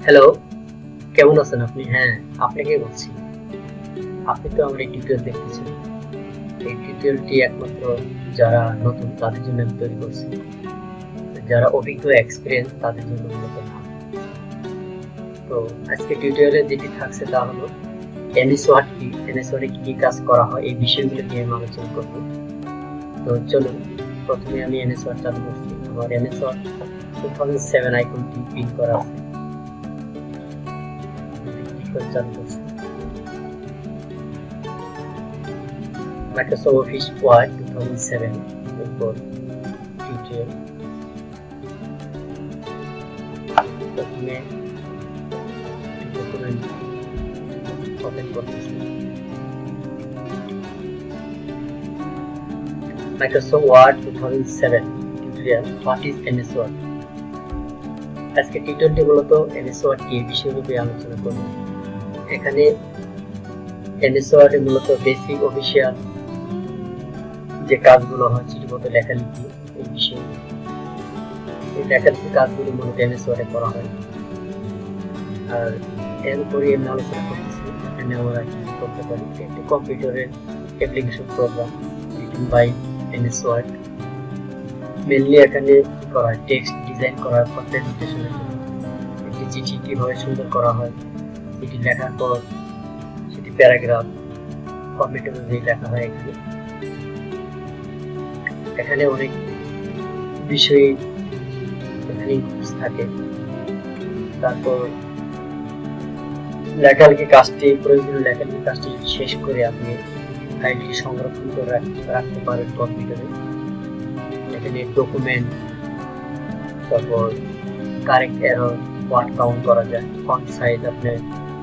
Hello, কেমন আছেন আপনি? হ্যাঁ, আপনাকেই বলছি। আপনি তো আমার এই টিউটোরিয়াল দেখতেছেন। এই টিউটোরিয়ালটি একমাত্র যারা নতুন তাদের জন্য আমি তৈরি করছি। যারা অভিজ্ঞ এক্সপেরিয়েন্স তাদের জন্য মূলত না। তো আজকে টিউটোরিয়ালে যেটি থাকছে তা হলো এনএসওয়ার্ড কি, এনএসওয়ার্ডে কি কি কাজ করা হয় এই বিষয়গুলো নিয়ে আমি আলোচনা করব। তো চলুন, প্রথমে আমি এনএসওয়ার্ড চালু করছি। আমার এনএসওয়ার্ড 2007 আইকনটি পিন করা আছে। ক্লিক করে চালু করছি। Microsoft Office Word 2007 এরপর টিউটোরিয়াল। প্রথমে ডকুমেন্ট ওপেন করতেছি। Microsoft Word 2007 tutorial what is MS Word. আজকে টিউটোরিয়ালটি মূলত এমএস ওয়ার্ড কি এই বিষয়ে আলোচনা করব। এখানে এমএস ওয়ার্ডে মূলত বেসিক অফিসিয়াল যে কাজগুলো হয় চিঠিপত্র লেখালেখি এই বিষয়ে এই লেখালেখি কাজগুলো মূলত এমএস ওয়ার্ডে করা হয়। আর এরপরে আমি আলোচনা করতেছি এখানে আমরা কি করতে পারি। একটি কম্পিউটারের application program written by MS Word. Mainly এখানে করা হয় টেক্সট ডিজাইন করা হয় প্রেজেন্টেশনের জন্য। একটি চিঠি কিভাবে সুন্দর করা হয়, চিঠি লেখার পর সেটি প্যারাগ্রাফ ফরম্যাটে অনুযায়ী লেখা হয়। এখানে অনেক বিষয় এখানে থাকে। তারপর লেখালেখি কাজটি প্রয়োজনীয় লেখালেখি কাজটি শেষ করে আপনি ফাইলটি সংরক্ষণ করে রাখতে পারেন কম্পিউটারে। এখানে ডকুমেন্ট, তারপর কারেক্ট এরর, ওয়ার্ড কাউন্ট করা যায়, ফন্ট সাইজ আপনি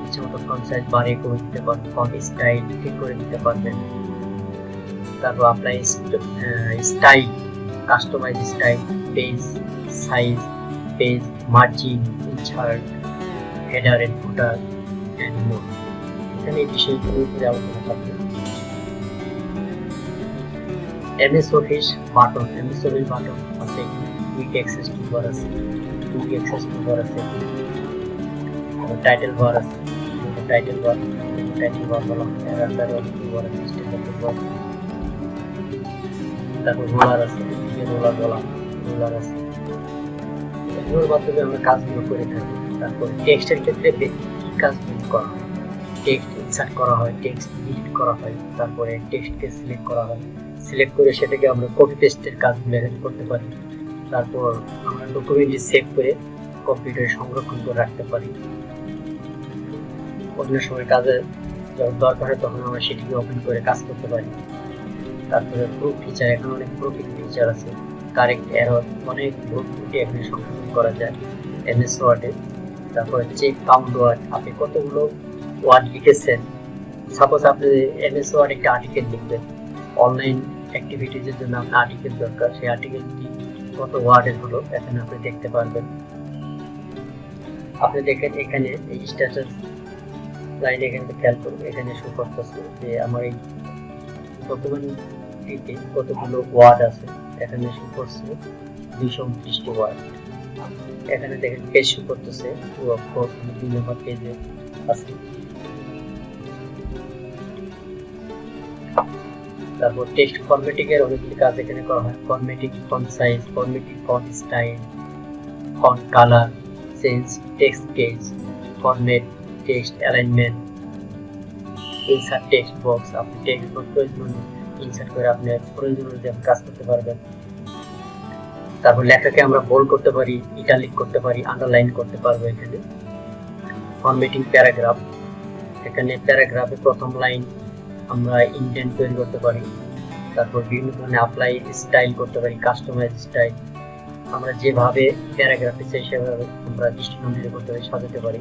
ইচ্ছামতো ফন্ট সাইজ বাড়িয়ে করে দিতে পারবেন, ফন্ট স্টাইল ঠিক করে দিতে পারবেন। তারপর আপনার style, customise style, page size, page margin, insert, header and footer and more. এখানে এই বিষয়গুলোর উপরে আলোচনা করব। MS Office button, MS Office button আছে, কুইক অ্যাক্সেস টুলবার আছে, কুইক অ্যাক্সেস টুলবার আছে, টাইটেল বার আছে, টাইটেল বার বলা হয়, রান্ডার টুলবার আছে, স্টেপ টুলবার, তারপর রোলার আছে, রোলার বলা রোলার আছে। এগুলোর মাধ্যমে আমরা কাজগুলো করে থাকি। তারপর টেক্সটের ক্ষেত্রে বেসিক কি কাজগুলো করা হয়, টেক্সট ইনসার্ট করা হয়, টেক্সট ডিলিট করা হয়, তারপরে টেক্সটকে সিলেক্ট করা হয়, সিলেক্ট করে সেটাকে আমরা কপি পেস্টের কাজগুলো এখানে করতে পারি। তারপর আমরা ডকুমেন্টটি সেভ করে কম্পিউটারে সংরক্ষণ করে রাখতে পারি। অন্য সময় কাজে যখন দরকার হয় তখন আমরা সেটিকে ওপেন করে কাজ করতে পারি। তারপরে প্রুফ ফিচার, এখানে অনেক প্রুফিং ফিচার আছে, কারেক্ট এরর, অনেক ভুলত্রুটি এখানে সংশোধন করা যায় এমএস ওয়ার্ডে। তারপরে চেক কাউন্ট ওয়ার্ড, আপনি কতগুলো ওয়ার্ড লিখেছেন। সাপোজ আপনি এমএস ওয়ার্ড একটা আর্টিকেল লিখবেন, অনলাইন অ্যাক্টিভিটিজের জন্য আপনার আর্টিকেল দরকার, সেই আর্টিকেলটি কত ওয়ার্ডের হলো এখানে আপনি দেখতে পারবেন। আপনি দেখেন এখানে এই স্ট্যাটাস লাইন এখানে খেয়াল করুন, এখানে শো করতেছে যে আমার এই ডকুমেন্টটিতে কতগুলো ওয়ার্ড আছে। এখানে শো করছে 229টি ওয়ার্ড। এখানে দেখেন পেজ শো করতেছে 2 নম্বর পেজে আছে। তারপর টেক্সট ফরম্যাটিং এর অনেকগুলি কাজ এখানে করা হয়, formatting font size, formatting font style, font colour change, text cage format, text alignment, insert text box, আপনি টেক্সট বক্স প্রয়োজন ইনসার্ট করে আপনি প্রয়োজন অনুযায়ী কাজ করতে পারবেন। তারপর লেখাকে আমরা বোল্ড করতে পারি, ইটালিক করতে পারি, আন্ডারলাইন করতে পারবো। এখানে ফরম্যাটিং প্যারাগ্রাফ, এখানে প্যারাগ্রাফে প্রথম লাইন আমরা ইনডেন্ট তৈরি করতে পারি। তারপর বিভিন্ন ধরনের অ্যাপ্লাই স্টাইল করতে পারি, কাস্টমাইজ স্টাইল, আমরা যেভাবে প্যারাগ্রাফে চাই সেভাবে আমরা দৃষ্টিনন্দন করতে পারি, সাজাতে পারি।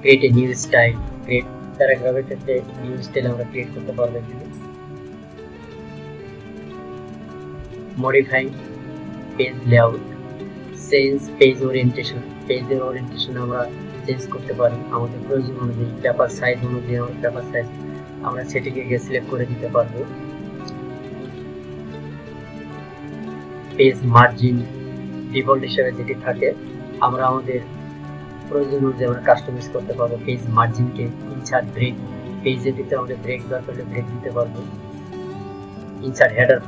Create a new style, create প্যারাগ্রাফের ক্ষেত্রে নিউ স্টাইল আমরা ক্রিয়েট করতে পারবো। এখানে modify page layout, change page orientation, পেজের ওরিয়েন্টেশন আমরা চেঞ্জ করতে পারি আমাদের প্রয়োজন অনুযায়ী, পেপার সাইজ অনুযায়ী পেপার সাইজ আমরা সেটিকে সিলেক্ট করে দিতে পারবো। পেজ মার্জিন ডিফল্ট হিসেবে যেটি থাকে আমরা আমাদের প্রয়োজন অনুযায়ী আমরা কাস্টমাইজ করতে পারবো। পেজ মার্জিনকে ইনসার্ট ব্রেক, পেজের ভিতরে আমাদের ব্রেক দরকার হলে ব্রেক দিতে পারবো। ইনসার্ট হেডার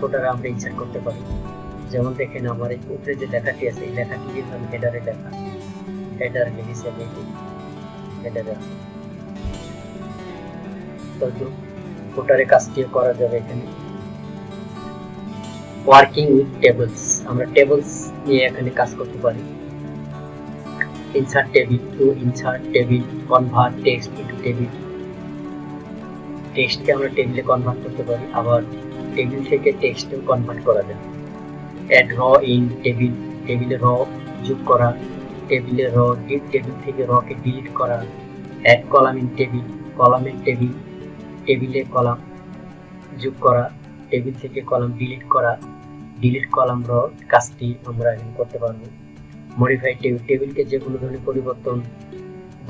ফুটার আমরা ইনসার্ট করতে পারি। যেমন দেখেন আমার এই উপরে যে লেখাটি আছে এই লেখাটি কিন্তু আমি হেডারে লেখা, হেডার লিখেছি আমি, হেডারে আছে। তো ফুটারে কাজটিও করা যাবে এখানে। ওয়ার্কিং উইথ টেবলস, আমরা টেবলস নিয়ে এখানে কাজ করতে পারি। Insert table, to insert table, convert text into table, টেক্সটকে আমরা টেবিলে কনভার্ট করতে পারি, আবার টেবিল থেকে টেক্সটেও কনভার্ট করা যায়। অ্যাড র ইন টেবিল, টেবিলে র যোগ করা, টেবিলে র টেবিল থেকে রকে ডিলিট করা। অ্যাড কলাম ইন টেবিল, কলামের টেবিল, টেবিলে কলাম যোগ করা, টেবিল থেকে কলাম ডিলিট করা, ডিলিট কলাম র কাজটি আমরা এখানে করতে পারবো। মডিফাই টেবিল, টেবিলকে যে কোনো ধরনের পরিবর্তন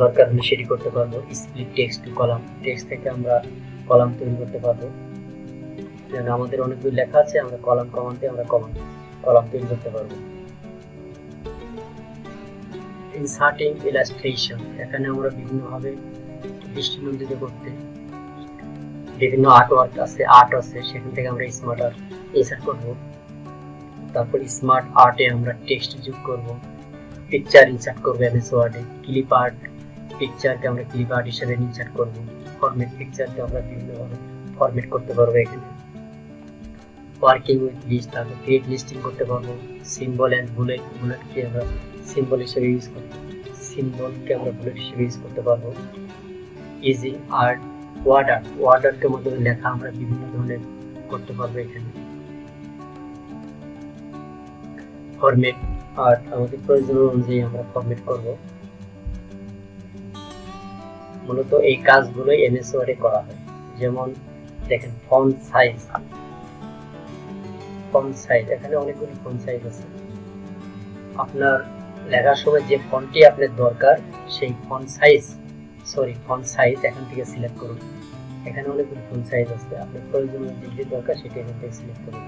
দরকার হলে সেটি করতে পারবো। Split text to column, text থেকে আমরা কলাম তৈরি করতে পারবো। যেন আমাদের অনেকগুলো লেখা আছে, আমরা কলাম কমান্ড দিয়ে আমরা কলাম তৈরি করতে পারবো। ইনসার্টিং ইলাস্ট্রেশন, এখানে আমরা বিভিন্নভাবে দৃষ্টিনন্দিত করতে বিভিন্ন আর্ট আছে, সেখান থেকে আমরা স্মার্ট আর্ট ইনসার্ট করব। তারপর স্মার্ট আর্টে আমরা টেক্সট যোগ করব, পিকচার ইনসার্ট করব এমএস ওয়ার্ডে, ক্লিপ আর্ট, পিকচারকে আমরা ক্লিপ আর্ট হিসেবে ইনসার্ট করব। ফরম্যাট, পিকচারকে আমরা বিভিন্নভাবে ফরম্যাট করতে পারবো এখানে। ওয়ার্কিং উইথ লিস্ট, তারপর ক্রিয়েট লিস্টিং করতে পারবো। সিম্বল এন্ড বুলেট, বুলেটকে আমরা সিম্বল হিসেবে ইউজ করতে, সিম্বলকে আমরা বুলেট হিসেবে ইউজ করতে পারবো। ইজি আর্ট, ওয়ার্ড আর্টের মাধ্যমে লেখা আমরা বিভিন্ন ধরনের করতে পারবো এখানে। ফরম্যাট আর্ট, আমাদের প্রয়োজন অনুযায়ী আমরা ফরম্যাট করব। মূলত এই কাজগুলো এমএস ওয়ার্ডে করা হয়। যেমন দেখেন ফন্ট সাইজ, এখানে অনেকগুলি ফন্ট সাইজ আছে। আপনার লেখার সময় যে ফন্টটি আপনার দরকার সেই ফন্ট সাইজ এখান থেকে সিলেক্ট করুন। এখানে অনেকগুলি ফন্ট সাইজ আছে, আপনার প্রয়োজন যেটি দরকার সেটি এখান থেকে সিলেক্ট করুন।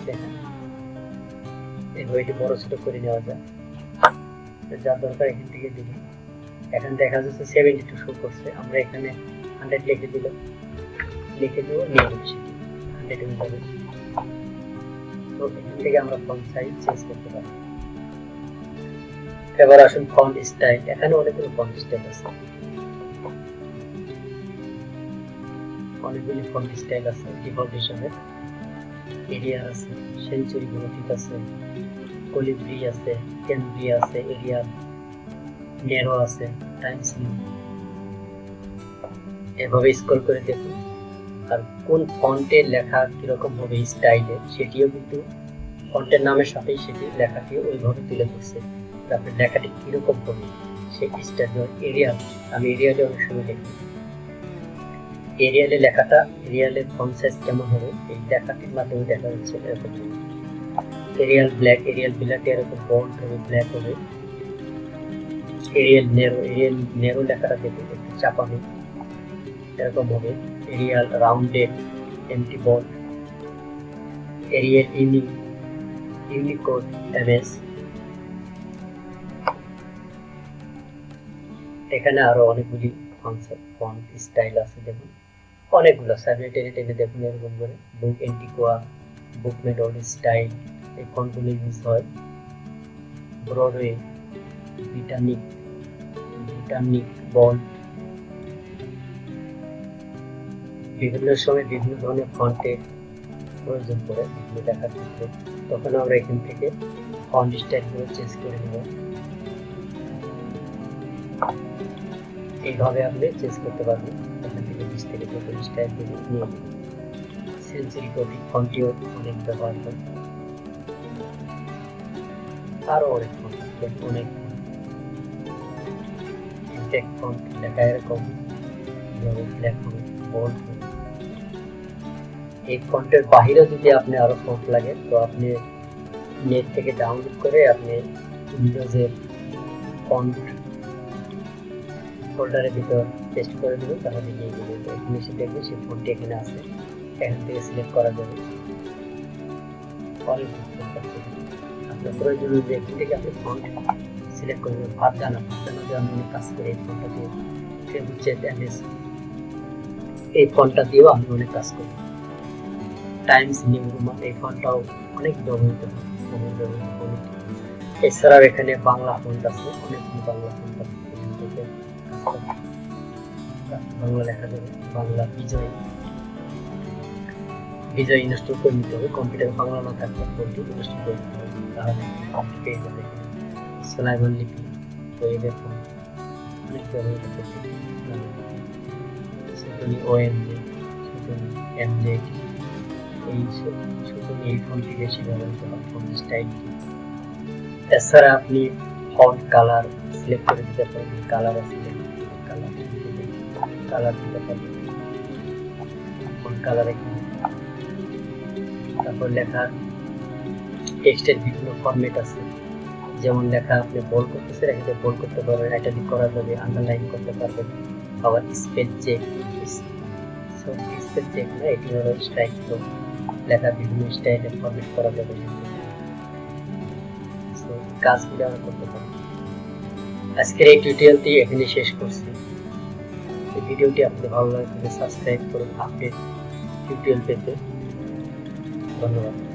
দেখেন এইভাবে এটি বড় ছোট করে নেওয়া যায়, যা দরকার এখান থেকে দিবেন। এখন দেখা যাচ্ছে 72 শো করছে, আমরা এখানে 100 লিখে দেব, নিয়ে নেব সেটি 100 হয়ে যাবে। তো এখান থেকে আমরা ফন্ট সাইজ চেঞ্জ করতে পারি। এবার আসুন ফন্ট স্টাইল, এখানে অনেকগুলো ফন্ট স্টাইল আছে, অনেকগুলি ফন্ট স্টাইল আছে। ডিফল্ট হিসাবে এরিয়া আছে, সেঞ্চুরি গ্রাফিক আছে, কলিব্রি আছে, ক্যানভি আছে, এরিয়াল, নেরো আছে, টাইমস নিউ। এভাবে স্ক্রল করে দেখুন, আর কোন ফন্টে লেখা কিরকম হবে স্টাইলে সেটিও কিন্তু ফন্টের নামের সাথেই সেটি লেখাটিও ওইভাবে তুলে ধরছে। তারপরে লেখাটি কিরকম হবে সেই স্টাইল। এরিয়াল, আমি এরিয়ালে অনেক সময় লিখি, এরিয়ালে লেখাটা, এরিয়ালের ফন্ট সাইজ কেমন হবে এই লেখাটির মাধ্যমে দেখা যাচ্ছে। এরকম এরিয়াল ব্ল্যাক, এরকম বোল্ড হবে, ব্ল্যাক হবে। এরিয়াল নেরো লেখাটা দেখুন একটু চাপানো, এরকম হবে। Arial Rounded, MT Bold. Arial Unicode MS. এখানে আরো অনেকগুলি ফন্ট স্টাইল আছে, দেখুন অনেকগুলো সাইডে টেনে দেখুন এরকম করে। বুক এন্টিকোয়া, বুকমেট ওল্ড স্টাইল, এই ফন্টগুলো ইউজ হয়। Broadway, Britannic Bold. বিভিন্ন সময় বিভিন্ন ধরনের ফন্টের প্রয়োজন পড়ে বিভিন্ন লেখার ক্ষেত্রে, তখন আমরা এখান থেকে ফন্ট স্টাইলগুলো চেঞ্জ করে নেব। এইভাবে আপনি চেঞ্জ করতে পারবেন, এখান থেকে 20 থেকে 25 স্টাইল নিয়ে নেবেন। সেঞ্চুরি গ্রাফিক ফন্টটিও অনেক ব্যবহার হয়, আরো অনেক ফন্ট, অনেক ইনটেক্ট ফন্ট লেখা এরকম ব্ল্যাক হবে, বোল্ড হবে। এই ফন্টের বাহিরে যদি আপনি আরো ফন্ট লাগে তো আপনি নেট থেকে ডাউনলোড করে আপনি উইন্ডোজের ফন্ট ফোল্ডারের ভিতর পেস্ট করে দেবেন, তাহলে নিয়ে গেলে এখানে এসে দেখবেন সেই ফন্টটি এখানে আছে, এখান থেকে সিলেক্ট করা যাবে। আপনার প্রয়োজন অনুযায়ী এখান থেকে আপনি ফন্ট সিলেক্ট করে দেবো ফারজানা দিয়ে আমি অনেক কাজ করি এই ফন্টটা দিয়ে। হচ্ছে এমএস, এই ফন্টটা দিয়েও আমি অনেক কাজ করি। টাইমস নিউ রোমান এই ফন্টটাও অনেক ব্যবহৃত হয়, এছাড়াও এখানে বাংলা ফন্ট আছে, অনেক বাংলা ফন্ট আছে, এখান থেকে বাংলা লেখা যাবে। বাংলা বিজয় ইনস্টল করে নিতে হবে, কম্পিউটার বাংলা না থাকলে ফন্টটি ইনস্টল করে নিতে হবে, তাহলে আপনি পেয়ে যাবে। সোলাইমান লিপি তো এদের ফন্ট অনেক ব্যবহৃত করতে সুতনি ওএমজে, সুতনি এমজে, এই সুতনি এই ফন্টটি বেশি ব্যবহৃত হয় ফন্ট স্টাইলটি। এছাড়া আপনি ফন্ট কালার সিলেক্ট করে দিতে পারবেন, কালার আছে কালার দিতে পারবেন, ফন্ট কালার এখানে। তারপর লেখার টেক্সটের বিভিন্ন ফরম্যাট আছে, যেমন লেখা আপনি বোল্ড করতেছেন, এখানে বোল্ড করতে পারবেন, ইটালিক করা যাবে, আন্ডারলাইন করতে পারবেন, আবার স্পেল চেক না, এটি হলো স্ট্রাইক থ্রো, লেখা বিভিন্ন স্টাইলে ফরম্যাট করা যাবে, কাজগুলো আমরা করতে পারি। আজকের এই টিউটোরিয়ালটি এখানে শেষ করছি। এই ভিডিওটি আপনাদের ভালো লাগলে সাবস্ক্রাইব করুন আপডেট টিউটোরিয়াল পেতে। ধন্যবাদ।